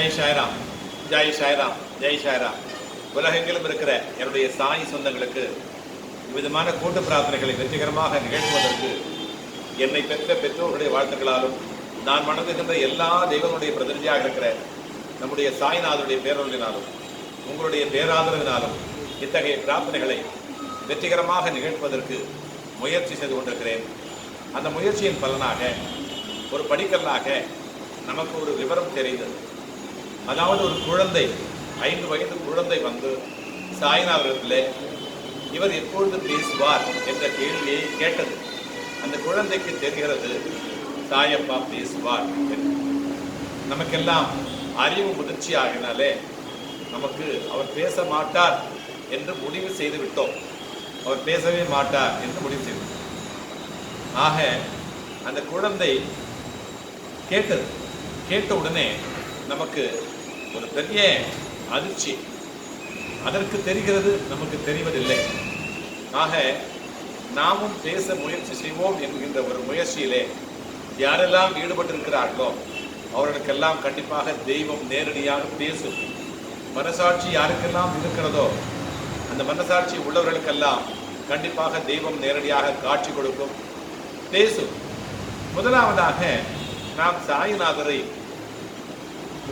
ஜெய் சாய்ராம், ஜெய் சாய்ராம், ஜெய் சாய்ராம். உலகெங்கிலும் இருக்கிற என்னுடைய சாய் சொந்தங்களுக்கு விதமான கூட்டு பிரார்த்தனைகளை வெற்றிகரமாக நிகழ்த்துவதற்கு என்னை பெற்ற பெற்றோர்களுடைய வாழ்த்துக்களாலும் நான் வணங்குகின்ற எல்லா தெய்வங்களுடைய பிரதிநிதியாக இருக்கிற நம்முடைய சாய்நாதனுடைய பேரொழினாலும் உங்களுடைய பேராதரவினாலும் இத்தகைய பிரார்த்தனைகளை வெற்றிகரமாக நிகழ்த்துவதற்கு முயற்சி செய்து கொண்டிருக்கிறேன். அந்த முயற்சியின் பலனாக ஒரு படிக்கல்லாக நமக்கு ஒரு விவரம் தெரிந்தது. அதாவது ஒரு குழந்தை, 5 வயது குழந்தை வந்து சாய்நாதரிடத்திலே இவர் எப்பொழுது பேசுவார் என்ற கேள்வியை கேட்டது. அந்த குழந்தைக்கு தெரிகிறது சாயப்பா பேசுவார் என்று. நமக்கெல்லாம் அறிவு முதிர்ச்சி ஆகினாலே நமக்கு அவர் பேச மாட்டார் என்று முடிவு செய்து விட்டோம். அவர் பேசவே மாட்டார் என்று முடிவு செய்து விட்டோம். ஆக அந்த குழந்தை கேட்டது. கேட்ட உடனே நமக்கு ஒரு பெரிய அதிர்ச்சி. அதற்கு தெரிகிறது, நமக்கு தெரிவதில்லை. ஆக நாமும் பேச முயற்சி செய்வோம் என்கின்ற ஒரு முயற்சியிலே யாரெல்லாம் ஈடுபட்டிருக்கிறார்களோ அவர்களுக்கெல்லாம் கண்டிப்பாக தெய்வம் நேரடியாக பேசும். மனசாட்சி யாருக்கெல்லாம் இருக்கிறதோ அந்த மனசாட்சி உள்ளவர்களுக்கெல்லாம் கண்டிப்பாக தெய்வம் நேரடியாக காட்சி கொடுக்கும், பேசும். முதலாவதாக நாம் சாய்நாதரை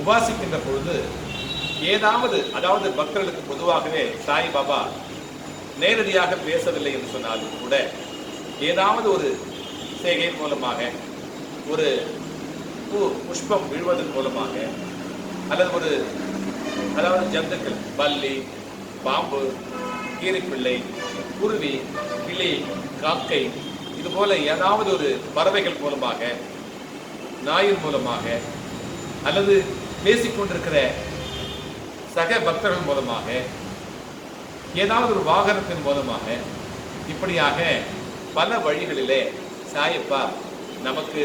உபாசிக்கின்ற பொழுது அதாவது பக்தர்களுக்கு பொதுவாகவே சாய்பாபா நேரடியாக பேசவில்லை என்று சொன்னாலும் கூட ஏதாவது ஒரு செய்கையின் மூலமாக, ஒரு புஷ்பம் விழுவதன் மூலமாக, அல்லது அதாவது ஜந்துக்கள், பல்லி, பாம்பு, கீரிப்பிள்ளை, குருவி, கிளி, காக்கை, இதுபோல ஏதாவது ஒரு பறவைகள் மூலமாக, நாயின் மூலமாக, அல்லது பேசிக்கொண்டிருக்கிற சக பக்தர்கள் மூலமாக, ஏதாவது ஒரு வாகனத்தின் மூலமாக, இப்படியாக பல வழிகளிலே சாயப்பா நமக்கு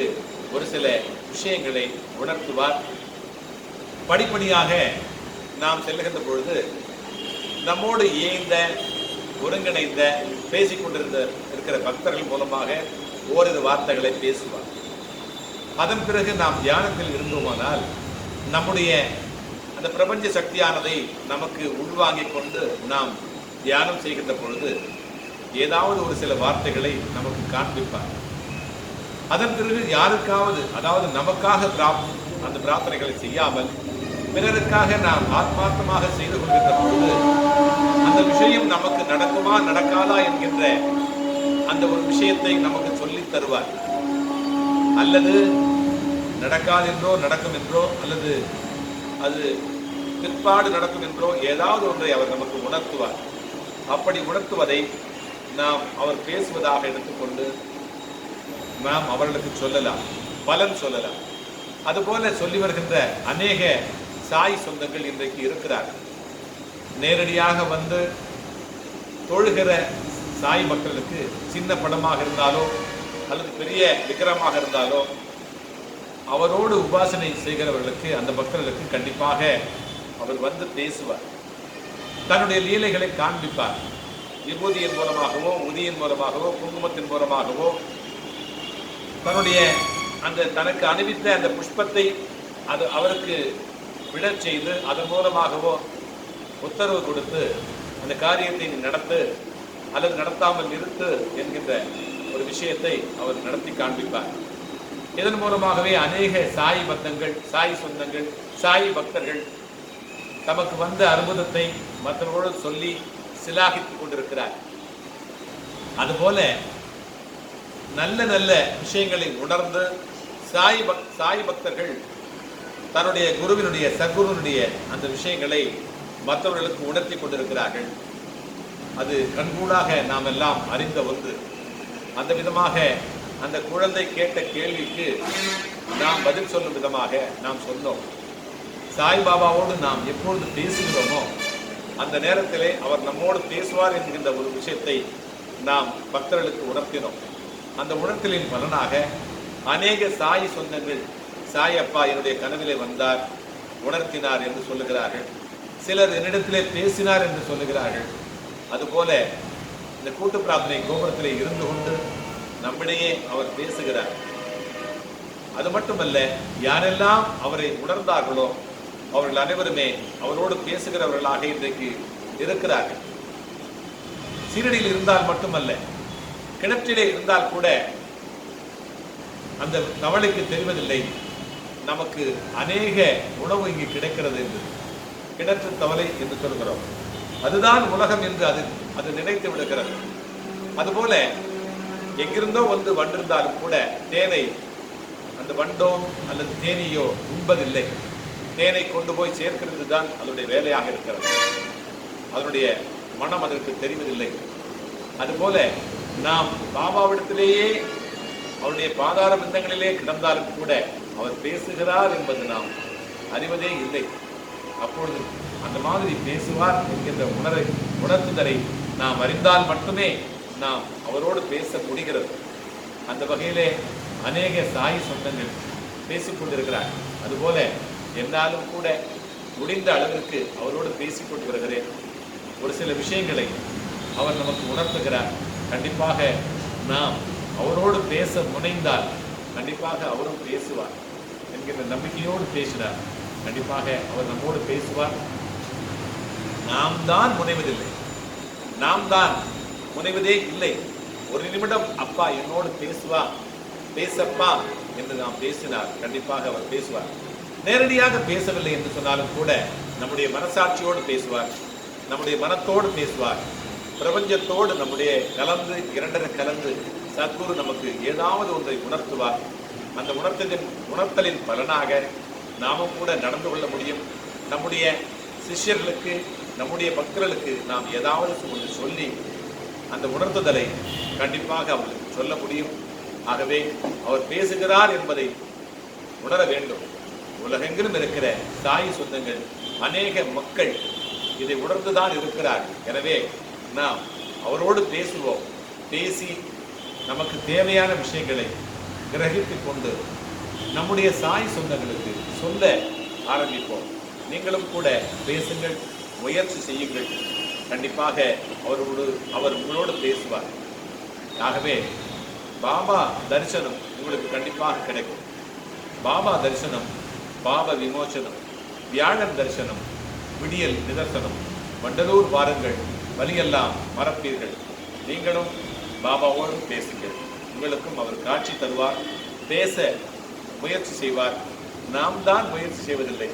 ஒரு சில விஷயங்களை உணர்த்துவார். படிப்படியாக நாம் செல்லுகின்ற பொழுது நம்மோடு இயைந்த ஒருங்கிணைந்த இருக்கிற பக்தர்கள் மூலமாக ஓரிரு வார்த்தைகளை பேசுவார். அதன் பிறகு நாம் தியானத்தில் இருந்தோமானால் நம்முடைய அந்த பிரபஞ்ச சக்தியானதை நமக்கு உள்வாங்கிக் கொண்டு நாம் தியானம் செய்கின்ற பொழுது ஏதாவது ஒரு சில வார்த்தைகளை நமக்கு காண்பிப்பார். அதன் பிறகு யாருக்காவது, அதாவது நமக்காக அந்த பிரார்த்தனைகளை செய்யாமல் பிறருக்காக நாம் ஆத்மார்த்தமாக செய்து கொள்கின்ற பொழுது அந்த விஷயம் நமக்கு நடக்குமா நடக்காதா என்கின்ற அந்த ஒரு விஷயத்தை நமக்கு சொல்லித் தருவார். அல்லது நடக்காதென்றோ நடக்கும் என்றோ, அல்லது அது பிற்பாடு நடக்கும் என்றோ ஏதாவது ஒன்றை அவர் நமக்கு உணர்த்துவார். அப்படி உணர்த்துவதை நாம் அவர் பேசுவதாக எடுத்துக்கொண்டு நாம் அவர்களுக்கு சொல்லலாம், பலன் சொல்லலாம். அதுபோல சொல்லி வருகின்ற அநேக சாய் சொந்தங்கள் இன்றைக்கு இருக்கிறார்கள். நேரடியாக வந்து தொழுகிற சாய் மக்களுக்கு சின்ன படமாக இருந்தாலோ அல்லது பெரிய விக்கிரமாக இருந்தாலோ அவரோடு உபாசனை செய்கிறவர்களுக்கு, அந்த பக்தர்களுக்கு கண்டிப்பாக அவர் வந்து பேசுவார். தன்னுடைய லீலைகளை காண்பிப்பார். விபூதியின் மூலமாகவோ, உதியின் மூலமாகவோ, குங்குமத்தின் மூலமாகவோ, தன்னுடைய தனக்கு அணிவித்த அந்த புஷ்பத்தை அது அவருக்கு விடச் செய்து அதன் மூலமாகவோ உத்தரவு கொடுத்து அந்த காரியத்தை நடத்து அல்லது நடத்தாமல் நிறுத்து என்கின்ற ஒரு விஷயத்தை அவர் நடத்தி காண்பிப்பார். இதன் மூலமாகவே அநேக சாய் பக்தங்கள், சாய் சொந்தங்கள், சாய் பக்தர்கள் தமக்கு வந்த அற்புதத்தை மற்றவர்களோடு சொல்லி சிலாகித்துக் கொண்டிருக்கிறார். அதுபோல நல்ல நல்ல விஷயங்களை உணர்ந்து சாய் பக்தர்கள் தன்னுடைய குருவினுடைய, சத்குருவினுடைய அந்த விஷயங்களை மற்றவர்களுக்கு உணர்த்தி கொண்டிருக்கிறார்கள். அது கண்கூடாக நாம் எல்லாம் அறிந்த ஒன்று. அந்த விதமாக அந்த குழந்தை கேட்ட கேள்விக்கு நாம் பதில் சொல்லும் விதமாக நாம் சொன்னோம். சாய்பாபாவோடு நாம் எப்பொழுது பேசுகிறோமோ அந்த நேரத்திலே அவர் நம்மோடு பேசுவார் என்கின்ற ஒரு விஷயத்தை நாம் பக்தர்களுக்கு உணர்த்தினோம். அந்த உணர்த்தலின் பலனாக அநேக சாய் சொந்தங்கள் சாயப்பா என்னுடைய கனவிலே வந்தார், உணர்த்தினார் என்று சொல்லுகிறார்கள். சிலர் என்னிடத்திலே பேசினார் என்று சொல்லுகிறார்கள். அதுபோல இந்த கூட்டு பிரார்த்தனை கோபுரத்திலே இருந்து கொண்டு நம்மிடையே அவர் பேசுகிறார். அது மட்டுமல்ல, யாரெல்லாம் அவரை உணர்ந்தார்களோ அவர்கள் அனைவருமே அவரோடு பேசுகிறவர்களாக இன்றைக்கு இருக்கிறார்கள். சீரடியில் இருந்தால் மட்டுமல்ல, கிணற்றிலே இருந்தால் கூட அந்த தவளைக்கு தெரிவதில்லை நமக்கு அநேக உணவு இங்கு கிடைக்கிறது என்று. கிணற்று தவளை என்று சொல்கிறோம், அதுதான் உலகம் என்று அது நினைத்து விடுகிறது. அதுபோல எங்கிருந்தோ வந்து வந்திருந்தாலும் கூட தேனை அந்த வண்டோ அல்லது தேனியோ உண்பதில்லை. தேனை கொண்டு போய் சேர்க்கிறது தான் அதனுடைய வேலையாக இருக்கிறது. அதனுடைய மனம் அதற்கு தெரிவதில்லை. அதுபோல நாம் பாபாவிடத்திலேயே அவருடைய பாதார பிந்தங்களிலே கிடந்தாலும் கூட அவர் பேசுகிறார் என்பது நாம் அறிவதே இல்லை. அப்பொழுது அந்த மாதிரி பேசுவார் என்கின்ற உணர்த்துதலை நாம் அறிந்தால் மட்டுமே நாம் அவரோடு பேச முடிகிறது. அந்த வகையிலே அநேக சாய் சொந்தங்கள் பேசிக்கொண்டிருக்கிறார். அதுபோல என்னாலும் கூட முடிந்த அளவிற்கு அவரோடு பேசிக்கொண்டு வருகிறேன். ஒரு சில விஷயங்களை அவர் நமக்கு உணர்த்துகிறார். கண்டிப்பாக நாம் அவரோடு பேச முனைந்தால் கண்டிப்பாக அவரும் பேசுவார் என்கின்ற நம்பிக்கையோடு பேசினார். கண்டிப்பாக அவர் நம்மோடு பேசுவார். நாம் தான் முனைவதில்லை, நாம் தான் முனைவதே இல்லை. ஒரு நிமிடம் அப்பா என்னோடு பேசப்பா என்று நாம் பேசினார். கண்டிப்பாக அவர் பேசுவார். நேரடியாக பேசவில்லை என்று சொன்னாலும் கூட நம்முடைய மனசாட்சியோடு பேசுவார், நம்முடைய மனத்தோடு பேசுவார், பிரபஞ்சத்தோடு நம்முடைய இரண்டரை கலந்து சத்குரு நமக்கு ஏதாவது ஒன்றை உணர்த்துவார். அந்த உணர்த்தலின் பலனாக நாமும் கூட நடந்து கொள்ள முடியும். நம்முடைய சிஷ்யர்களுக்கு, நம்முடைய பக்தர்களுக்கு நாம் ஏதாவது ஒன்று சொல்லி அந்த உணர்த்துதலை கண்டிப்பாக அவர்களுக்கு சொல்ல முடியும். ஆகவே அவர் பேசுகிறார் என்பதை உணர வேண்டும். உலகெங்கிலும் இருக்கிற சாய் சொந்தங்கள் அநேக மக்கள் இதை உணர்ந்துதான் இருக்கிறார். எனவே நாம் அவரோடு பேசுவோம். பேசி நமக்கு தேவையான விஷயங்களை கிரகித்துக் கொண்டு நம்முடைய சாய் சொந்தங்களுக்கு சொல்ல ஆரம்பிப்போம். நீங்களும் கூட பேசுங்கள், முயற்சி செய்யுங்கள். கண்டிப்பாக அவர் உங்களோடு பேசுவார். ஆகவே பாபா தரிசனம் உங்களுக்கு கண்டிப்பாக கிடைக்கும். பாபா தரிசனம், பாப விமோசனம், வியாழன் தரிசனம், விடியல் நிதர்சனம், வண்டலூர் வாருங்கள், வலியெல்லாம் மறப்பீர்கள். நீங்களும் பாபாவோடு பேசுங்கள். உங்களுக்கும் அவர் காட்சி தருவார், பேச முயற்சி செய்வார். நாம் தான் முயற்சி செய்வதில்லை,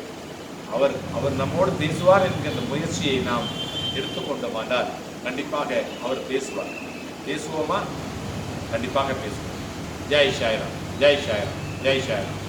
அவர் நம்மோடு பேசுவார் என்கின்ற முயற்சியை நாம் எடுத்துக்கொண்டோமானால் கண்டிப்பாக அவர் பேசுவார். பேசுவோமா? கண்டிப்பாக பேசுவோம். ஜெய் சாய்ராம், ஜெய் சாய்ராம், ஜெய் சாய்ராம்.